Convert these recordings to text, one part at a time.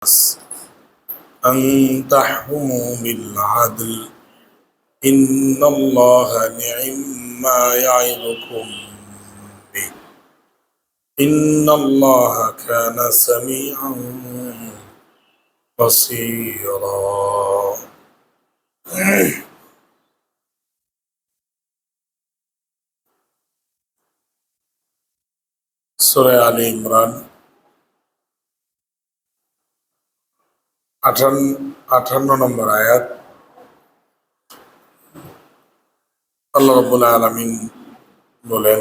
أن تحكموا بالعدل إن الله نعم ما يعظكم به إن الله كان سميعا بصيرا সূরা আলে ইমরান 58 নম্বর আয়াত। আল্লাহ রাব্বুল আলামিন বলেন,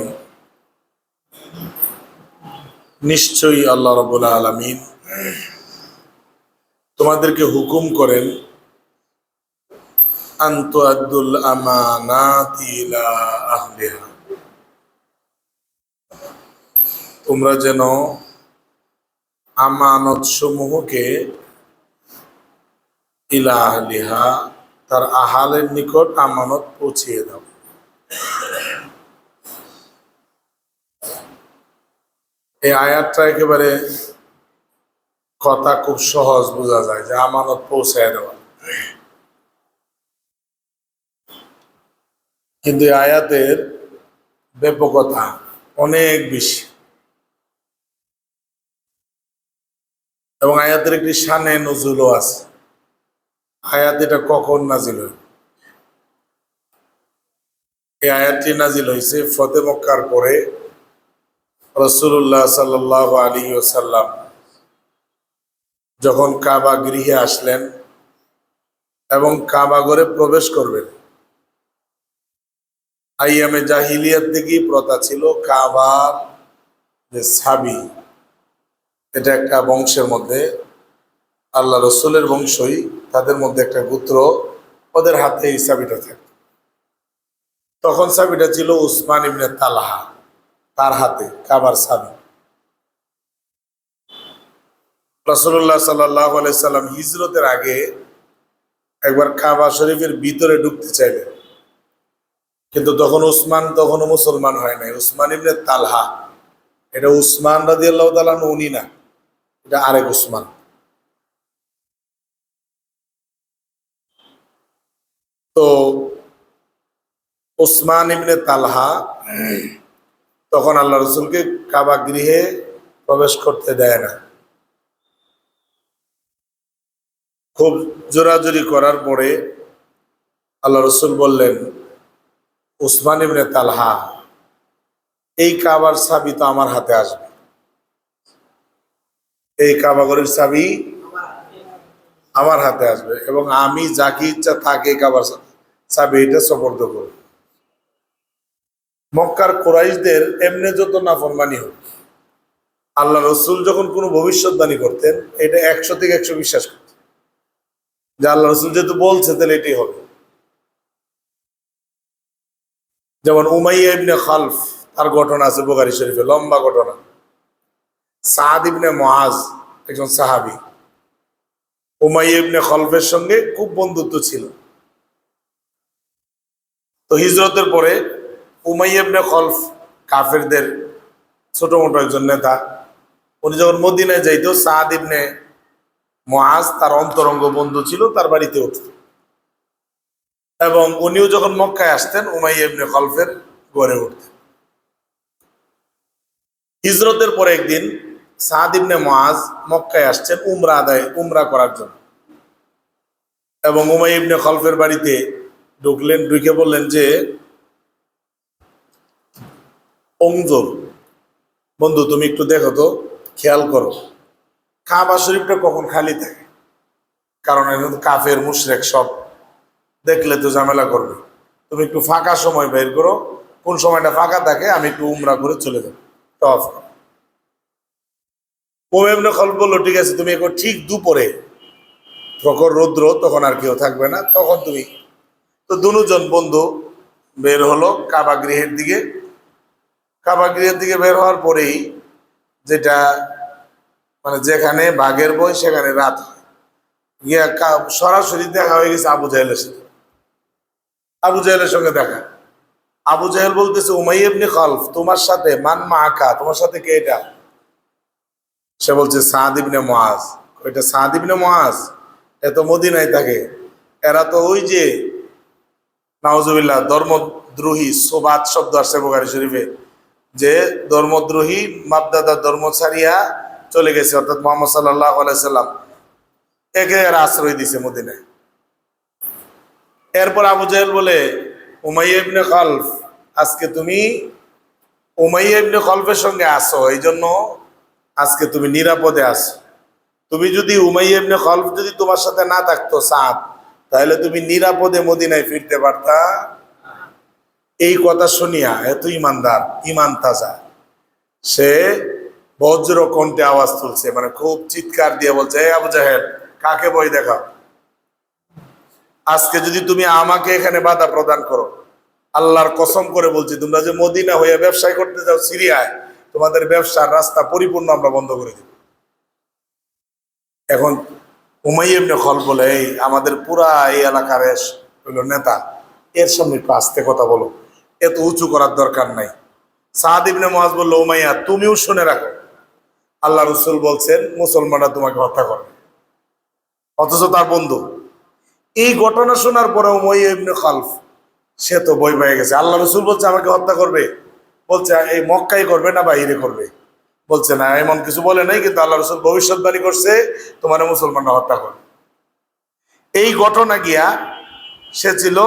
নিশ্চয়ই আল্লাহ রাব্বুল আলামিন তোমাদেরকে হুকুম করেন আন তুআদ্দুল আমানাতি ইলা আহলিহা, তোমরা যেন আমানত সমূহকে ইলা আহলিহা, তার আহালের নিকট আমানত পৌঁছিয়ে দাও। এই আয়াতটা একেবারে কথা খুব সহজ বোঝা যায় যে আমানত পৌঁছায় দেওয়া, কিন্তু এই আয়াতের ব্যাপকতা অনেক বেশি এবং আয়াতের একটি শানে নজুলও আছে। আয়াত এটা কখন নাজিল হয়? এই আয়াতটি নাজিল হয়েছে ফতে মক্কার পরে রাসূলুল্লাহ সাল্লাল্লাহু আলাইহি ওয়াসাল্লাম যখন কাবা গৃহে আসলেন এবং কাবা ঘরে প্রবেশ করবেন। আইয়ামে জাহিলিয়াত থেকেই প্রথা ছিল কাবার যে ছাবি, এটা একটা বংশের মধ্যে, আল্লাহ রসুলের বংশই, তাদের মধ্যে একটা গোত্র, ওদের হাতে এই চাবিটা থাকে। তখন চাবিটা ছিল উসমান ইবনে তালহা, তার হাতে কাবার চাবি। রাসূলুল্লাহ সাল্লাল্লাহু আলাইহি সাল্লাম হিজরতের আগে একবার কাবা শরীফের ভিতরে ঢুকতে চাইলেন, কিন্তু তখনও মুসলমান হয় নাই। উসমান ইবনে তালহা, এটা উসমান রাদিয়াল্লাহু তাআলা উনি না, এটা আরেক উসমান। তো উসমান ইবনে তালহা তখন আল্লাহ রসুলকে কাবা গৃহে প্রবেশ করতে দেয় না। খুব জোরাজুরি করার পরে আল্লাহ রসুল বললেন, উসমান ইবনে তালহা, এই কাবার চাবি তো আমার হাতে আসবে, এই কাবা ঘরের চাবি আমার হাতে আসবে এবং আমি যাকে ইচ্ছা তাকে কাবার চাবি এটা সুপর্দ করব। মক্কার কুরাইশদের এমনি যত নাফরমানি হোক, আল্লাহ রসুল যখন কোনো ভবিষ্যৎবাণী করতেন এটা 100 থেকে 100 বিশ্বাস করতেন যে আল্লাহ রসুল যেহেতু বলছে তাহলে এটাই হবে। যেমন উমাইয়া ইবনে খালফ, তার ঘটনা আছে বুখারী শরীফে, লম্বা ঘটনা। সাদ ইবনে মুআজ একজন সাহাবী, উমাইয়া ইবনে খালফের সঙ্গে খুব বন্ধুত্ব ছিল। তো হিজরতের পরে উমাইয়া ইবনে খালফ কাফেরদের ছোট মোটো একজন নেতা, উনি যখন মদিনায় যাইতো সাদ ইবনে মুআজ তার অন্তরঙ্গ বন্ধু ছিল, তার বাড়িতে উঠত এবং উনিও যখন মক্কায় আসতেন উমাইয়া ইবনে খালফের ঘরে উঠতেন। হিজরতের পরে একদিন সাদ ইবনে মুআজ মক্কায় আসছেন উমরা করার জন্য এবং উমাইয়া ইবনে খালফের বাড়িতে ঢুকলেন। ঢুকে বললেন যে, অংজর বন্ধু, তুমি একটু দেখো তো, খেয়াল করো কাবা শরীফটা কখন খালি থাকে, কারণ এখন কাফের মুশরিক সব দেখলে তো ঝামেলা করবে। তুমি একটু ফাঁকা সময় বের করো, কোন সময়টা ফাঁকা থাকে আমি একটু উমরা করে চলে যাবো। উমাইয়া ইবনে খালফ বললো, ঠিক আছে, তুমি এখন ঠিক দুপুরে, প্রখর রৌদ্র, তখন আর কেউ থাকবে না, তখন তুমি। তো দুজন বন্ধু বের হলো কাবা গৃহের দিকে। কাবা গৃহের দিকে বের হওয়ার পরেই যেটা মানে যেখানে বাঘের বই সেখানে রাত হয়, গিয়া সরাসরি দেখা হয়ে গেছে আবু জাহেলের সাথে। আবু জাহেলের সঙ্গে দেখা। আবু জাহেল বলতেছে, উমাইয়া ইবনে খালফ তোমার সাথে, মান মাআকা, তোমার সাথে কে এটা? সে বলছে সাদ ইবনে মুআজ। ওইটা সাদ ইবনে মুআজ, এত মদিনায় থাকে। এরা তো ওই যে নাউজুবিল্লাহ ধর্মদ্রোহী, সোবাত শব্দ আসছে বুখারী শরীফে, যে ধর্মদ্রোহী বাপদাদার ধর্ম ছাড়িয়া চলে গেছে, অর্থাৎ মুহাম্মদ সাল্লাল্লাহু আলাইহি সাল্লাম একে এরা আশ্রয় দিছে মদিনায়। এরপর আবু জাহেল বলে, উমাইয়া ইবনে খালফ, আজকে তুমি উমাইয়া ইবনে খালফের সঙ্গে আসো, এই জন্য আজকে তুমি নিরাপদে আসো। তুমি যদি উমাইয়া ইবনে খালফ যদি তোমার সাথে না থাকতো সাদ, তাহলে তুমি নিরাপদে মদিনায় ফিরতে পারতা। এই কথা শুনিয়া এত ইমানদার, ইমান তাজা, সে বজ্র কণ্ঠে আওয়াজ তুলছে, মানে খুব চিৎকার দিয়ে বলছে, এই আবু জাহেল, কাকে ভয় দেখাও? আজকে যদি তুমি আমাকে এখানে বাধা প্রদান করো, আল্লাহর কসম করে বলছি, তোমরা যে মদিনা হয়ে ব্যবসায় করতে যাও সিরিয়ায়, তোমাদের ব্যবসার রাস্তা পরিপূর্ণ আমরা বন্ধ করে দিব। এখন উমাইয়া ইবনে খালফ বলে, এই আমাদের পুরা এই এলাকার হইল নেতা, এর সামনে একটু আস্তে কথা বলো, এত উঁচু করার দরকার নাই। সাদ ইবনে মুআজ বলল, উমাইয়া তুমিও শুনে রাখো, আল্লাহ রাসূল বলছেন মুসলমানরা তোমাকে হত্যা করবে, অথচ তার বন্ধু। এই ঘটনা শোনার পরে উমাইয়া ইবনে খালফ সে তো ভয় পেয়ে গেছে। আল্লাহ রাসূল বলছে আমাকে হত্যা করবে, বলছে এই মক্কায় করবে না বাইরে করবে? বলছে না, এমন কিছু বলে নাই, কিন্তু আল্লাহ রাসূল ভবিষ্যৎবাণী করছে তোমার মুসলমানরা হত্যা করবে। এই ঘটনা গিয়া, সে ছিল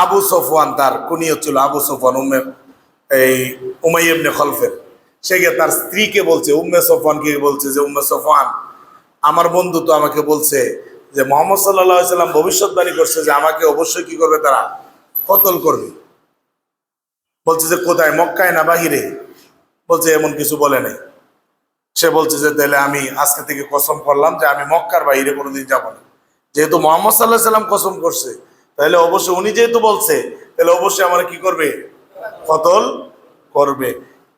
আবু সফওয়ান, তার কুনিয়ত ছিল আবু সফওয়ান, উমাইয়া ইবনে খালফের। সে গিয়ে তার স্ত্রীকে বলছে, উম্মে সফওয়ানকে বলছে যে, উম্মে সফওয়ান, আমার বন্ধু তো আমাকে বলছে যে মুহাম্মদ সাল্লাল্লাহু আলাইহি সাল্লাম ভবিষ্যৎবাণী করছে যে আমাকে অবশ্যই কি করবে, তারা কতল করবে। বলছে যে কোথায়, মক্কায় না বাহিরে? বলছে এমন কিছু বলে নাই। সে বলছে যে তাহলে আমি আজকে থেকে কসম করলাম যে আমি মক্কার বাইরে কোনোদিন যাব না। যেহেতু মুহাম্মদ সাল্লাল্লাহু আলাইহি সাল্লাম কসম করছে, তাহলে অবশ্যই উনি যেহেতু বলছে, তাহলে অবশ্যই আমার কি করবে, কতল করবে।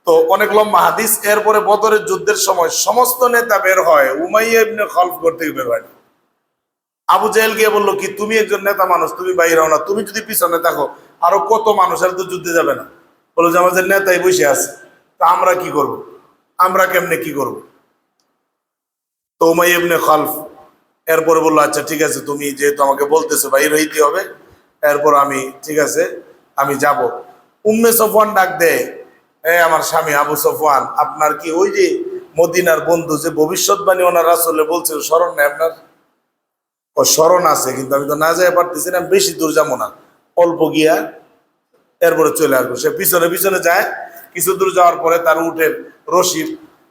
তো অনেক লম্বা হাদিস। এরপরে বদরের যুদ্ধের সময় সমস্ত নেতা বের হয়, উমাইয়া ইবনে খালফ ঘর থেকে বের হয় না। আবু জাহেল গিয়ে বললো, কি তুমি একজন নেতা মানুষ, তুমি বাইরে হও না, তুমি যদি পিছনে থাকো আরো কত মানুষের তো যুদ্ধে যাবে না? বলো যে আমাদের নেতাই বসে আছে, তা আমরা কি করব, আমরা কেমনে কি করব? তো উমাইয়া ইবনে খালফ এরপরে বললো, আচ্ছা ঠিক আছে, তুমি যেহেতু আমাকে বলতেছো বাইরে হইতে হবে, এরপর আমি ঠিক আছে আমি যাব। উম্মে সফওয়ান ডাক দেয়, আমার স্বামী আবু সফওয়ান, আপনার কি ওই যে মদিনার বন্ধু যে ভবিষ্যৎবাণী ওনার রাসূলে বলছিল স্মরণ নেই আপনার? ও স্মরণ আছে, কিন্তু আমি তো না যাই পারতেছি না, বেশি দূর যাবো না, অল্প গিয়া এরপরে চলে আসবো। সে পিছনে পিছনে যায়, কিছু দূর যাওয়ার পরে তার উটের রশি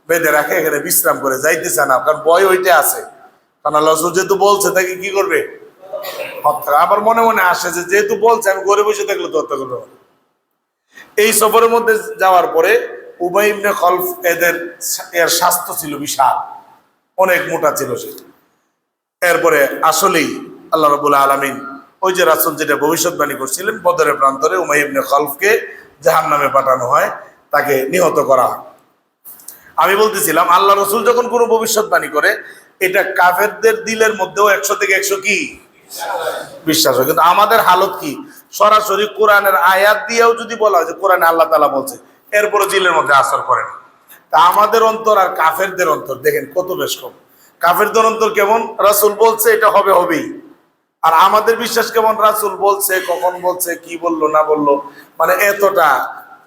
বেঁধে রাখে, এখানে বিশ্রাম করে, যাইতেছে না, কারণ ভয় ওইটা আছে। কারণ আল্লাহ রাসূল যেহেতু বলছে, তাকে কি করবে, হত্যা। আবার মনে মনে আসে যে যেহেতু বলছে, আমি ঘরে বসে থাকলে তো হত্যা করবে। এই সফরের মধ্যে যাওয়ার পরে উমাইয়া ইবনে খালফ এর স্বাস্থ্য ছিল বিশাল, অনেক মোটা ছিল সে। এরপরে আসলেই আল্লাহ রাব্বুল আলামিন ওই যে রাসূল যেটা ভবিষ্যৎবাণী করছিলেন, বদরের প্রান্তরে উমাইয়া ইবনে খালফকে জাহান্নামে পাঠানো হয়, তাকে নিহত করা হয়। আমি বলতেছিলাম, আল্লাহ রাসূল যখন কোনো ভবিষ্যৎবাণী করে, এটা কাফেরদের দিলের মধ্যেও 100 থেকে 100 কি বিশ্বাস হয়। কিন্তু আমাদের হালত কি, সরাসরি কোরআনের আয়াত দিয়েও যদি বলা হয় যে কোরআনে আল্লাহ তাআলা বলছে, এরপরে দিলের মধ্যে আসর করে না। তা আমাদের অন্তর আর কাফেরদের অন্তর দেখেন কত বেশ কম। কাফেরদের অন্তর কেমন, রাসূল বলছে এটা হবে হবেই, আর আমাদের বিশ্বাস কেমন, রাসূল বলছে, কখন বলছে, কি বললো না বললো, মানে এতটা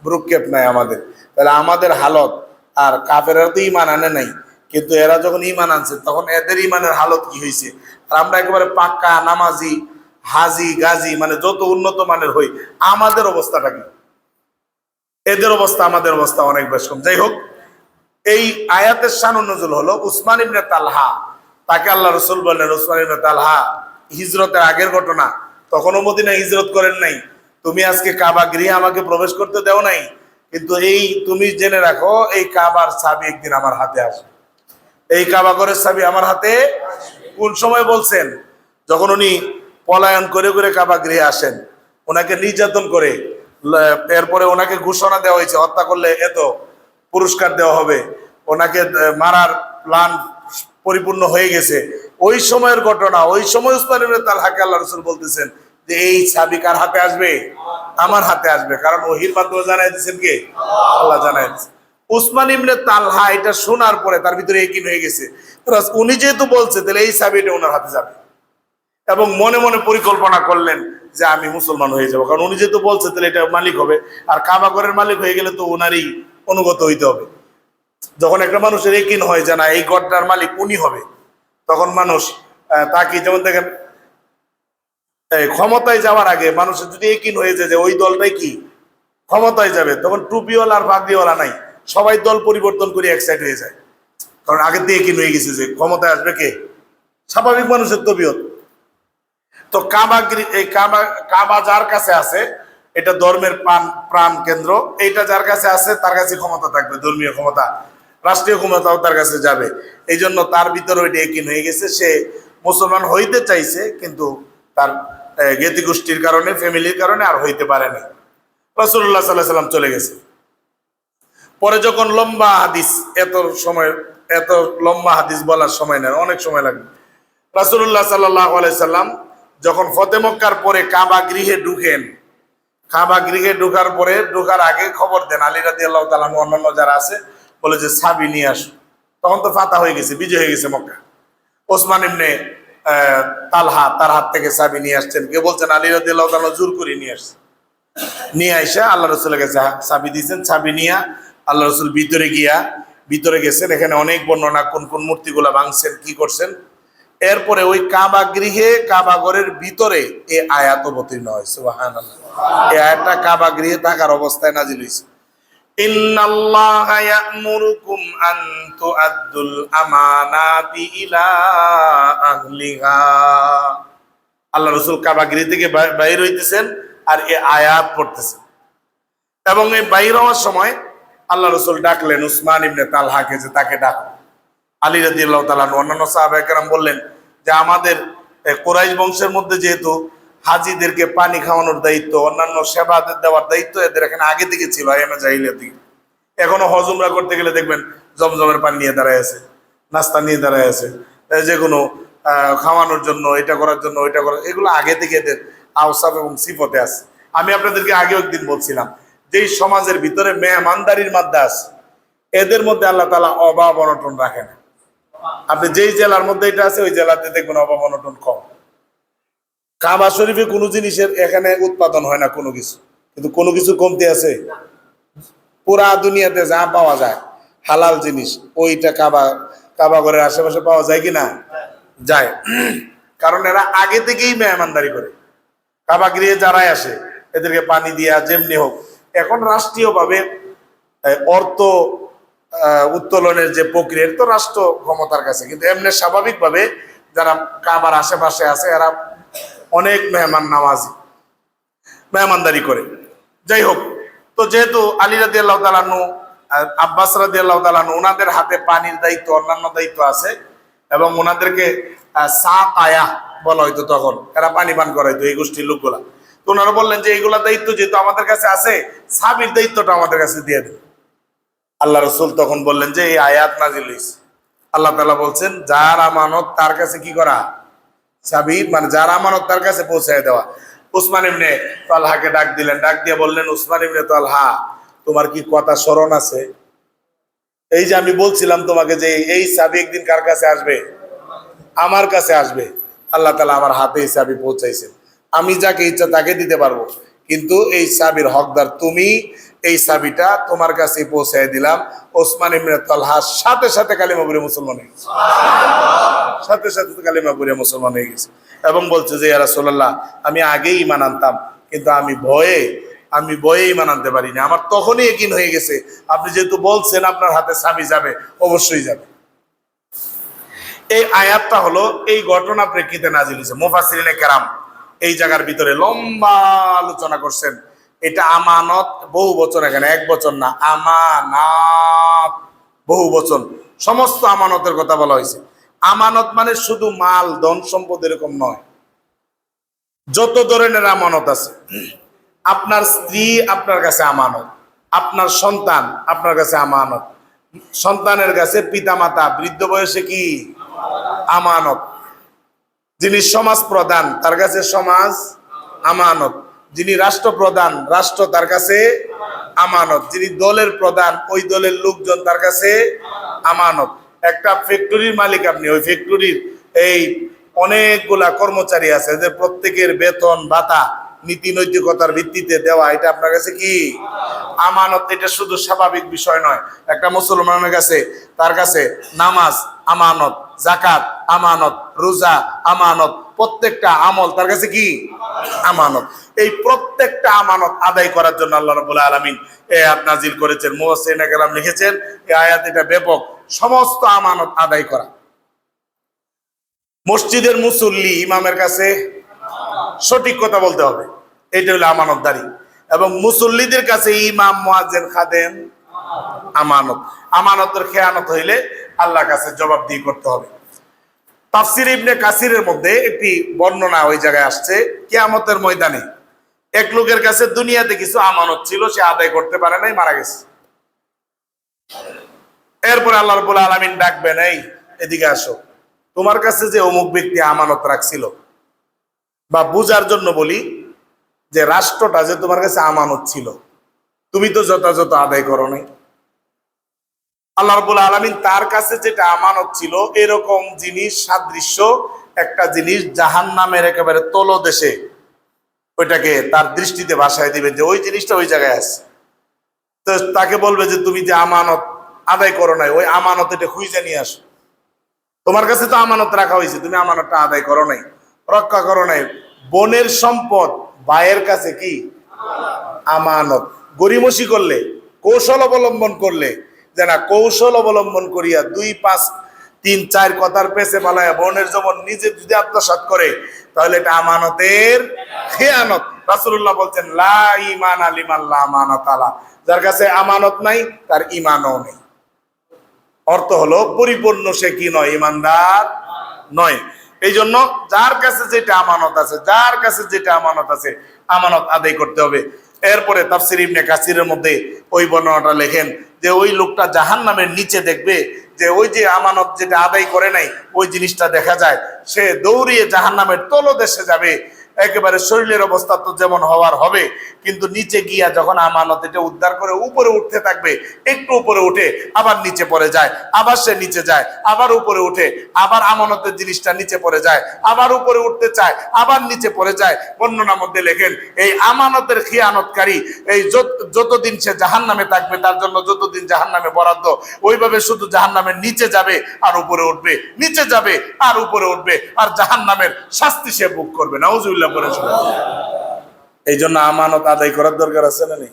ভ্রুক্ষেপ নাই আমাদের। তাহলে আমাদের হালত, আর কাফেররা তো ঈমান আনে নাই, কিন্তু এরা যখন ঈমান আনছে তখন এদের ঈমানের হালত কি হয়েছে। আর আমরা একেবারে পাক্কা নামাজি, হাজি গাজী, মানে যত উন্নত মানের হই, আমাদের অবস্থাটা কি, এদের অবস্থা আমাদের অবস্থা অনেক বেশ কম। যাই হোক, এই আয়াতের শানুন নজুল হলো উসমান ইবনে তালহা, তাকে আল্লাহ রাসূল বললেন, উসমান ইবনে তালহা, হিজরতের আগের ঘটনা, তখনও মদিনায় হিজরত করেন নাই, তুমি আজকে কাবা গৃহে আমাকে প্রবেশ করতে দেও নাই, কিন্তু এই তুমি জেনে রাখো, এই কাবার চাবি একদিন আমার হাতে আসবে, এই কাবা ঘরের চাবি আমার হাতে। কোন সময় বলছেন, যখন উনি পলায়ন করে করে কাবা গৃহে আসেন, ওনাকে নির্যাতন করে, এরপরে ওনাকে ঘোষণা দেওয়া হয়েছে হত্যা করলে এত পুরস্কার দেওয়া হবে, ওনাকে মারার প্ল্যান পরিপূর্ণ হয়ে গেছে, ওই সময়ের ঘটনা। ওই সময় উসমান ইবনে তালহাকে আল্লাহ রাসূল বলতেছেন যে এই চাবি কার হাতে আসবে, আমার হাতে আসবে, কারণ ওহীর মাধ্যমে জানাই দিয়েছেন কে, আল্লাহ জানাই দিয়েছেন। উসমান ইবনে তালহা এটা শোনার পরে তার ভিতরে ইয়াকিন হয়ে গেছে, উনি যেহেতু বলছে তাহলে এই চাবিটা ওনার হাতে যাবে, এবং মনে মনে পরিকল্পনা করলেন যে আমি মুসলমান হয়ে যাবো, কারণ উনি যেহেতু বলছে তাহলে এটা মালিক হবে, আর কাবা ঘরের মালিক হয়ে গেলে তো ওনারই অনুগত হইতে হবে। যখন একটা মানুষের ইয়াকিন হয় যে না এই ঘরটার মালিক উনি হবে, তখন মানুষ তাকে, যেমন দেখেন ক্ষমতায় যাওয়ার আগে মানুষের যদি ইয়াকিন হয়ে যায় যে ওই দলটাই কি ক্ষমতায় যাবে, তখন টুপিওয়ালা আর পাগড়িওয়ালা নাই, সবাই দল পরিবর্তন করে এক সাইড হয়ে যায়, কারণ আগে দিয়ে ইয়াকিন হয়ে গেছে যে ক্ষমতায় আসবে কে, স্বাভাবিক মানুষের তবিয়ত। তো কাবা যার কাছে আছে এটা ধর্মের প্রাণ কেন্দ্র, এইটা যার কাছে আছে তার কাছে ক্ষমতা থাকবে, ধর্মীয় ক্ষমতা, রাষ্ট্রীয় ক্ষমতাও তার কাছে যাবে। এই জন্য তার ভিতরে ওইটা একই হয়ে গেছে, সে মুসলমান হইতে চাইছে কিন্তু তার জ্ঞাতি গোষ্ঠীর কারণে, ফ্যামিলির কারণে আর হইতে পারেনি। রাসূলুল্লাহ সাল্লাল্লাহু আলাইহি সাল্লাম চলে গেছে। পরে যখন লম্বা হাদিস, এত লম্বা হাদিস বলার সময় নেই, অনেক সময় লাগবে। রাসূলুল্লাহ সাল্লাল্লাহু আলাইহি সাল্লাম যখন ফতে মক্কার পরে কাবা গৃহে ঢুকেন, কাবা গৃহে ঢোকার পরে ঢোকার আগে খবর দেন আলী রাদিয়াল্লাহু তাআলা অন্যান্য যারা আছে, বলে যে চাবি নিয়ে আসো। তখন তো ফাতা হয়ে গেছে, বিজয় হয়ে গেছে মক্কা। ওসমান ইবনে তালহা তার হাত থেকে চাবি নিয়ে আসছেন, কেউ বলছেন আলী রাদিয়াল্লাহু তাআলা জোর করে নিয়ে আসছে, নিয়ে আইসা আল্লাহ রসুলের কাছে চাবি দিয়েছেন। চাবি নিয়ে আল্লাহ রসুল ভিতরে গেছেন। এখানে অনেক বর্ণনা, কোন কোন মূর্তিগুলা ভাঙছেন, কি করছেন। এরপরে ওই কাবা গৃহে, কাবা ঘরের ভিতরে এই আয়াত অবতীর্ণ হয়, সুবহানাল্লাহ। এই আয়াতটা কাবা গৃহে থাকার অবস্থায় নাজিল হয়েছে। ইন্নাল্লাহা ইয়া'মুরুকুম আন তু'আদ্দুল আমানাতি ইলা আহলিহা। আল্লাহ রাসূল কাবা গৃহ থেকে বাইর হইতেছেন আর এই আয়াত পড়তেছেন, এবং এই বাইর হওয়ার সময় আল্লাহ রাসূল ডাকলেন উসমান ইবনে তালহাকে, যে তাকে ডাকো। আলী রাদিয়াল্লাহু তাআলা অন্যান্য সাহাবায়ে কেরাম বললেন যে আমাদের কুরাইশ বংশের মধ্যে যেহেতু হাজীদেরকে পানি খাওয়ানোর দায়িত্ব, অন্যান্য সেবা দেওয়ার দায়িত্ব এদের এখানে আগে থেকে ছিল, আইয়ামে জাহিলিয়াত থেকে। এখনো হজ উমরা করতে গেলে দেখবেন জমজমের পানি নিয়ে দাঁড়ায় আছে, নাস্তা নিয়ে দাঁড়ায় আছে, যে কোনো খাওয়ানোর জন্য, এটা করার জন্য, ওইটা করার, এগুলো আগে থেকে এদের আওসাফ এবং সিফতে আছে। আমি আপনাদেরকে আগেও একদিন বলছিলাম, যেই সমাজের ভিতরে মেহমানদারির মাধ্যমে আছে, এদের মধ্যে আল্লাহ তাআলা অভাব অনটন রাখে না। আপনি যেই জেলার মধ্যে এটা আছে ওই জেলাতে দেখবেন অভাব অনটন কম। কাবা শরীফে কোনো জিনিসের এখানে উৎপাদন হয় না কোনো কিছু, কিন্তু কোনো কিছু কমতি আছে। পুরা দুনিয়াতে যা পাওয়া যায় হালাল জিনিস, ওইটা কাবা ঘরের আশেপাশে পাওয়া যায় কিনা? যায়। কারণ এরা আগে থেকেই মেহমানদারি করে। কাবা গৃহে যারাই আসে এদেরকে পানি দিয়া যেমনি হোক। এখন রাষ্ট্রীয়ভাবে অর্থ উত্তোলনের যে প্রক্রিয়া, তো রাষ্ট্র ক্ষমতার কাছে, কিন্তু এমনি স্বাভাবিকভাবে যারা কাবার আশেপাশে আছে এরা অনেক মেহমানদারি করে। যাই হোক, তো যেহেতু আলী রাদিয়াল্লাহু তাআলা আনহু, আব্বাস রাদিয়াল্লাহু তাআলা আনহু, ওনাদের হাতে পানির দায়িত্ব, অন্যান্য দায়িত্ব আছে, এবং ওনাদেরকে সাকায়া বলা হইতো, তখন এরা পানি পান করাইতো এই গোষ্ঠীর লোকগুলা। তো ওনারা বললেন যে এইগুলা দায়িত্ব যেহেতু আমাদের কাছে আছে, সাবির দায়িত্বটা আমাদের কাছে দিয়ে দেন। আল্লাহ রসুল তখন বললেন যে এই আয়াত নাজিল হইছে, আল্লাহ তাআলা বলছেন যার আমানত তার কাছে কি করা, চাবি, মানে যার আমানত তার কাছে পৌঁছায় দেওয়া। উসমান ইবনে তালহাকে ডাক দিলেন, ডাক দিয়ে বললেন উসমান ইবনে তালহা, তোমার কি কথা স্মরণ আছে? এই যে আমি বলছিলাম তোমাকে যে এই চাবি একদিন কার কাছে আসবে? আমার কাছে আসবে। আল্লাহ তাআলা আমার হাতে এই চাবি পৌঁছাইছেন, আমি যাকে ইচ্ছা তাকে দিতে পারবো, কিন্তু এই চাবির হকদার তুমি। এই চাবিটা তোমার কাছে পৌঁছায় দিলাম। ওসমান ইবনে তালহার সাথে সাথে কালিমা পড়ে মুসলমান হয়ে গেছে, সাথে সাথে কালিমা পড়ে মুসলমান হয়ে গেছে, এবং বলছে যে ইয়া রাসূলুল্লাহ, আমি আগেই ঈমান আনতাম, কিন্তু আমি ভয়ে ঈমান আনতে পারিনি। আমার তখনই ইয়াকিন হয়ে গেছে, আপনি যেহেতু বলছেন আপনার হাতে চাবি যাবে, অবশ্যই যাবে। এই আয়াতটা হলো এই ঘটনা প্রেক্ষিতে নাজিল হয়েছে। মুফাসসিরিনে কেরাম এই জায়গার ভিতরে লম্বা আলোচনা করছেন। এটা আমানত বহু বচন, এখানে এক বচন না, আমানত বহু বচন, সমস্ত আমানতের কথা বলা হয়েছে। আমানত মানে শুধু মাল, ধন সম্পদ এরকম নয়, যত ধরনের আমানত আছে। আপনার স্ত্রী আপনার কাছে আমানত, আপনার সন্তান আপনার কাছে আমানত, সন্তানের কাছে পিতামাতা বৃদ্ধ বয়সে কি আমানত, যিনি সমাজ প্রধান তার কাছে সমাজ আমানত, যিনি রাষ্ট্রপ্রধান রাষ্ট্র তার কাছে আমানত। যিনি দলের প্রধান, ওই দলের লোকজন তার কাছে আমানত। একটা ফ্যাক্টরির মালিক আপনি, ওই ফ্যাক্টরির এই অনেকগুলা কর্মচারী আছে, যে প্রত্যেকের বেতন ভাতা নীতি নৈতিকতার ভিত্তিতে দেওয়া, এটা আপনার কাছে কি আমানত। এটা শুধু স্বাভাবিক বিষয় নয়। একটা মুসলমানের কাছে, তার কাছে নামাজ আমানত, যাকাত আমানত, রোজা আমানত, প্রত্যেকটা আমল তার কাছে কি আমানত। এই প্রত্যেকটা আমানত আদায় করার জন্য আল্লাহ রাব্বুল আলামিন এই আয়াত নাযিল করেছেন। মুফাসসিরিনে কেরাম লিখেছেন এই আয়াত এটা ব্যাপক, সমস্ত আমানত আদায় করা। মসজিদের মুসল্লি ইমামের কাছে সঠিক কথা বলতে হবে, এটা হলো আমানতদারি। এবং মুসল্লিদের কাছে ইমাম, মুয়াজ্জিন, খাদেম আমানত। আমানতের খেয়ানত হইলে আল্লাহর কাছে জবাবদিহি করতে হবে। তাফসীর ইবনে কাসিরের মধ্যে একটি বর্ণনা ওই জায়গায় আসছে, কিয়ামতের ময়দানে এক লোকের কাছে দুনিয়াতে কিছু আমানত ছিল, সে আদায় করতে পারে নাই, মারা গেছে। এরপরে আল্লাহ রাব্বুল আলামিন ডাকবেন, এই এদিকে আসো, তোমার কাছে যে অমুক ব্যক্তি আমানত রাখছিল, বা বুঝার জন্য বলি যে রাষ্ট্রটা যে তোমার কাছে আমানত ছিল, তুমি তো যথাযথ আদায় করো নাই। আল্লাহ রাব্বুল আলামিন তার কাছে যেটা আমানত ছিল এরকম জিনিস সাদৃশ্য একটা জিনিস জাহান্নামের একেবারে তলদেশে ওইটাকে তার দৃষ্টিতে ভাসায় দিবেন, যে ওই জিনিসটা ওই জায়গায় আছে। তো তাকে বলবে যে তুমি যে আমানত আদায় করো নাই, ওই আমানত এটা খুঁজে নিয়ে আসো। তোমার কাছে তো আমানত রাখা হয়েছে, তুমি আমানতটা আদায় করো নাই, রক্ষা করো নাই। বোনের সম্পদ ভাইয়ের কাছে কি আমানত। গরিমসি করলে, কৌশল অবলম্বন করলে, যে না কৌশল অবলম্বন করিয়া 2, 5, 3, 4 কথার পেছে পালায় বোনের যেমন নিজে যদি আত্মসাৎ করে, তাহলে এটা আমানতের খেয়ানত। রাসূলুল্লাহ বলছেন লা ঈমানা লিমান লা আমানাত আলা, যার কাছে আমানত নাই তার ঈমানও নেই। অর্থ হলো পরিপূর্ণ সে কি নয়, ঈমানদার নয়। এই জন্য যার কাছে যেটা আমানত আছে, যার কাছে যেটা আমানত আছে, আমানত আদায় করতে হবে। এরপরে তাফসীর ইবনে কাসিরের মধ্যে ওই বর্ণনাটা লেখেন যে ওই লোকটা জাহান্নামের নিচে দেখবে যে ওই যে আমানত যেটা আদায় করে নাই ওই জিনিসটা দেখা যায়, সে দৌড়িয়ে জাহান্নামের তলদেশে যাবে। একেবারে শরীরের অবস্থা তো যেমন হওয়ার হবে, কিন্তু নিচে গিয়া যখন আমানত এটা উদ্ধার করে উপরে উঠতে থাকবে, একটু উপরে উঠে আবার নিচে পড়ে যায়, আবার সে নিচে যায়, আবার উপরে উঠে, আবার আমানতের জিনিসটা নিচে পড়ে যায়, আবার উপরে উঠতে চায়, আবার নিচে পড়ে যায়। বর্ণনার মধ্যে লেখেন এই আমানতের খিয়ানতকারী এই যতদিন সে জাহান্নামে থাকবে, তার জন্য যতদিন জাহান্নামে বরাদ্দ, ওইভাবে শুধু জাহান্নামের নিচে যাবে আর উপরে উঠবে, নিচে যাবে আর উপরে উঠবে, আর জাহান্নামের শাস্তি সে ভোগ করবে। নাউজুবিল্লাহ। এই জন্য আমানত আদায় করার দরকার আছে না নেই?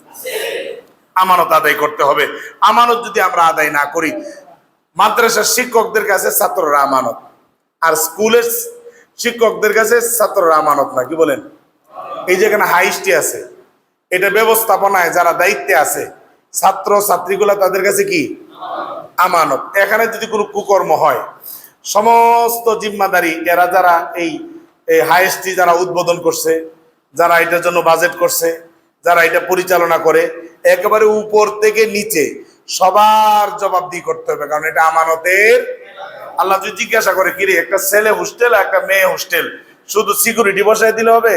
আমানত আদায় করতে হবে। আমানত যদি আমরা আদায় না করি, মাদ্রাসার শিক্ষকদের কাছে ছাত্ররা আমানত, আর স্কুলের শিক্ষকদের কাছে ছাত্ররা আমানত না। কি বলেন? এই যেখানে হাইস্টি আছে, এটা ব্যবস্থাপনায় যারা দায়িত্বে আছে, ছাত্র ছাত্রীগুলা তাদের কাছে কি আমানত। এখানে যদি কোনো কুকর্ম হয়, সমস্ত জিম্মাদারি এরা যারা এই হাইস্টি যারা উদ্বোধন করছে, যারা এটার জন্য বাজেট করছে, যারা এটা পরিচালনা করে, একেবারে উপর থেকে নিচে সবার জবাবদিহি করতে হবে, কারণ এটা আমানতের। আল্লাহ যদি জিজ্ঞাসা করে কিরে একটা ছেলে হোস্টেল আর একটা মেয়ে হোস্টেল, শুধু সিকিউরিটি বসায় দিলে হবে?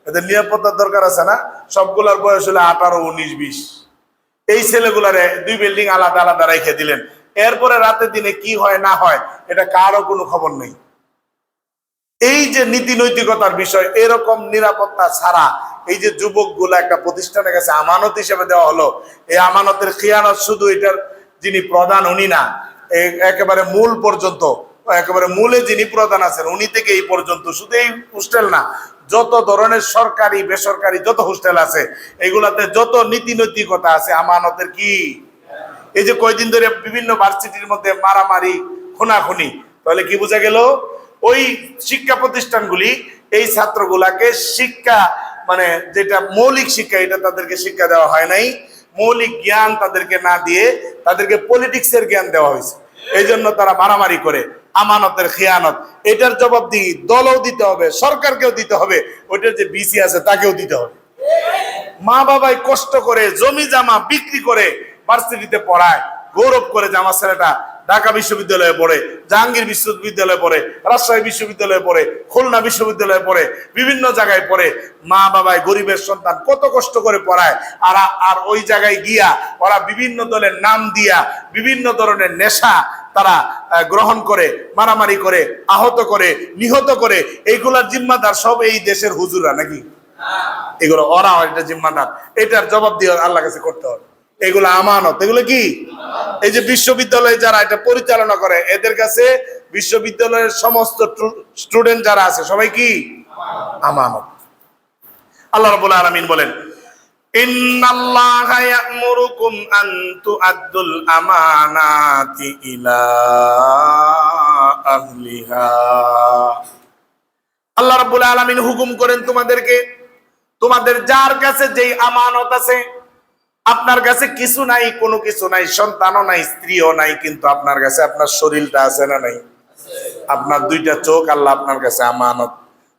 এদের নিরাপত্তার দরকার আছে না? সবগুলার বয়স হলো 18, 19, 20। এই ছেলেগুলারে 2 বিল্ডিং আলাদা আলাদা রেখে দিলেন, এরপরে রাতে দিনে কি হয় না হয় এটা কারো কোনো খবর নেই। এই যে নীতি নৈতিকতার বিষয়, এরকম নিরাপত্তা ছাড়া এই যে যুবকগুলা একটা প্রতিষ্ঠানের কাছে আমানত হিসেবে দেওয়া হলো, এই আমানতের খিয়ানত শুধু এটার যিনি প্রধান উনি না, একেবারে মূল পর্যন্ত, একেবারে মূলে যিনি প্রধান আছেন উনি থেকে এই পর্যন্ত, শুধু এই হোস্টেল না, যত ধরনের সরকারি বেসরকারি যত হোস্টেল আছে এগুলাতে যত নীতি নৈতিকতা আছে আমানতের কি। এই যে কয়দিন ধরে বিভিন্ন ভার্সিটির মধ্যে মারামারি, খুনাখুনি, তাহলে কি বোঝা গেল? ওই শিক্ষা প্রতিষ্ঠানগুলি এই ছাত্রগুলাকে শিক্ষা, মানে যেটা মৌলিক শিক্ষা, এটা তাদেরকে শিক্ষা দেওয়া হয় নাই। মৌলিক জ্ঞান তাদেরকে না দিয়ে তাদেরকে পলিটিক্সের জ্ঞান দেওয়া হয়েছে। এই জন্য তারা মারামারি করে। আমানতের খেয়ানত, এটার জবাবদিহি দলও দিতে হবে, সরকারকেও দিতে হবে, ওইটার যে বিসি আছে তাকেও দিতে হবে। মা বাবাই কষ্ট করে জমি জামা বিক্রি করে ভার্সিটিতে পড়ায়, গৌরব করে যে আমার ছেলেটা ঢাকা বিশ্ববিদ্যালয়ে পড়ে, জাহাঙ্গীর বিশ্ববিদ্যালয়ে পড়ে, রাজশাহী বিশ্ববিদ্যালয়ে পড়ে, খুলনা বিশ্ববিদ্যালয়ে পড়ে, বিভিন্ন জায়গায় পড়ে। মা বাবায় গরিবের সন্তান কত কষ্ট করে পড়ায়, আর ওই জায়গায় গিয়া ওরা বিভিন্ন দলের নাম দিয়া বিভিন্ন ধরনের নেশা তারা গ্রহণ করে, মারামারি করে, আহত করে, নিহত করে। এইগুলার জিম্মাদার সব এই দেশের হুজুরা নাকি? এগুলো ওরা এটা জিম্মাদার, এটার জবাব দিয়ে আল্লাহ কাছে করতে হবে। এগুলো আমানত। এগুলো কি? এই যে বিশ্ববিদ্যালয়ে যারা এটা পরিচালনা করে, এদের কাছে বিশ্ববিদ্যালয়ের সমস্ত স্টুডেন্ট যারা আছে সবাই কি? আমানত। আল্লাহ রাব্বুল আলামিন বলেন, ইন্নাল্লাহা ইয়া'মুরুকুম আন তু'আদ্দুল আমানাতি ইলা আহলিহা। আল্লাহ রাব্বুল আলামিন হুকুম করেন তোমাদেরকে, তোমাদের যার কাছে যেই আমানত আছে, আপনার কাছে কিছু নাই, কোনো কিছু নাই, সন্তানও নাই, স্ত্রীও নাই, কিন্তু আপনার কাছে আপনার শরীরটা আছে না নাই? আপনার দুইটা চোখ আল্লাহ আপনার কাছে আমানত,